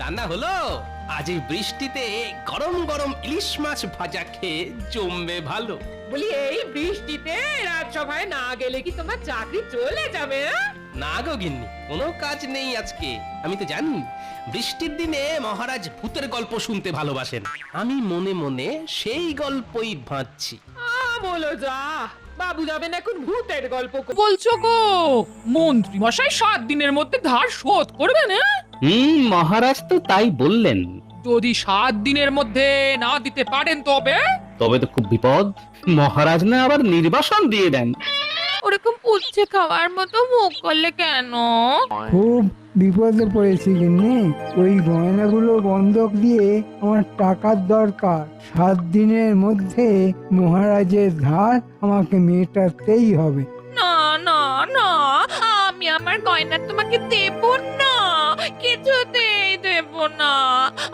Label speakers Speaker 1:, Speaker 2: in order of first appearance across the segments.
Speaker 1: রান্না হলো? আজ এই বৃষ্টিতে গরম গরম ইলিশ মাছ ভাজা খেয়ে জমবে ভালো।
Speaker 2: বলি এই বৃষ্টিতে রাজসভায় না গেলে কি তোমার চাকরি চলে যাবে?
Speaker 1: না গো গিন্নি, কোনো কাজ নেই আজকে। আমি তো জানি বৃষ্টির দিনে মহারাজ ভূতের গল্প শুনতে ভালোবাসেন। আমি মনে মনে সেই গল্পই ভাঁজছি।
Speaker 2: বলো যা, বাবু যাবেন এখন ভূতের গল্প
Speaker 3: বলছো গো? মন্ত্রী মশাই 7 দিনের মধ্যে ধার শোধ করবেন?
Speaker 4: মহারাজ তো তাই বললেন।
Speaker 3: যদি 7 দিনের মধ্যে না দিতে পারেন তবে
Speaker 4: তবে তো খুব বিপদ। মহারাজ না আবার নির্বাসন দিয়ে দেন।
Speaker 3: ওরকম উচ্ছে খাওয়ার মতো মুখ করলে কেন?
Speaker 5: খুব বিপদে পড়েছি গিন্নি। ওই গয়নাগুলো বন্ধক দিয়ে আমার টাকার দরকার। 7 দিনের মধ্যে মহারাজের ধার আমাকে মেটাতেই হবে।
Speaker 3: না না না, আমি আমার গয়না তোমাকে দেব না, কিছুতেই দেব না।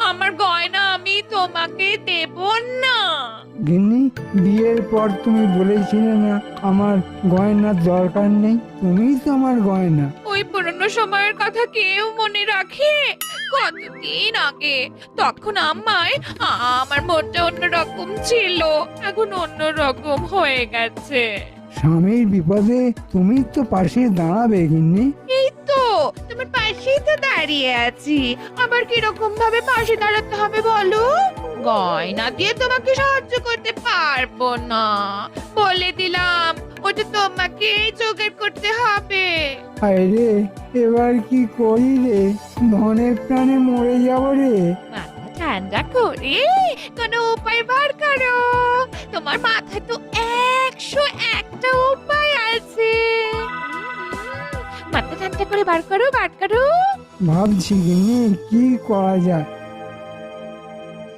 Speaker 3: আমার গয়না আমি তোমাকে দেব না।
Speaker 5: গিন্নি, বিয়ের পর তুমি বলেছিলে না আমার গয়নার দরকার নেই? তুমিই তো আমার গয়না।
Speaker 3: ওই পুরনো সময়ের কথা কেউ মনে রাখে? কতদিন আগে, তখন আমায় আমার মনটা অন্যরকম ছিল, এখন অন্যরকম হয়ে গেছে।
Speaker 5: স্বামীর বিপদে তুমি তো পাশে দাঁড়াবে গিন্নি।
Speaker 3: এই তো তোমার পাশেই তো দাঁড়িয়ে আছি, আবার কিরকম ভাবে পাশে দাঁড়াতে হবে বলো? গয়না দিয়ে তোমাকে সাহায্য করতে পারবো না, বলে দিলাম। ওটা তোমাকে জোগাড় করতে হবে।
Speaker 5: হায় রে, এবার কি করি রে? ধনে প্রাণে মরে যাবো রে।
Speaker 3: মাথা ঠান্ডা করে কোনো উপায় বার করো। তোমার মাথায় তো 101টা উপায় আছে। মাথা ঠান্ডা করে বার করো, বার করো।
Speaker 5: ভাবছি গিন্নি কি করা যায়।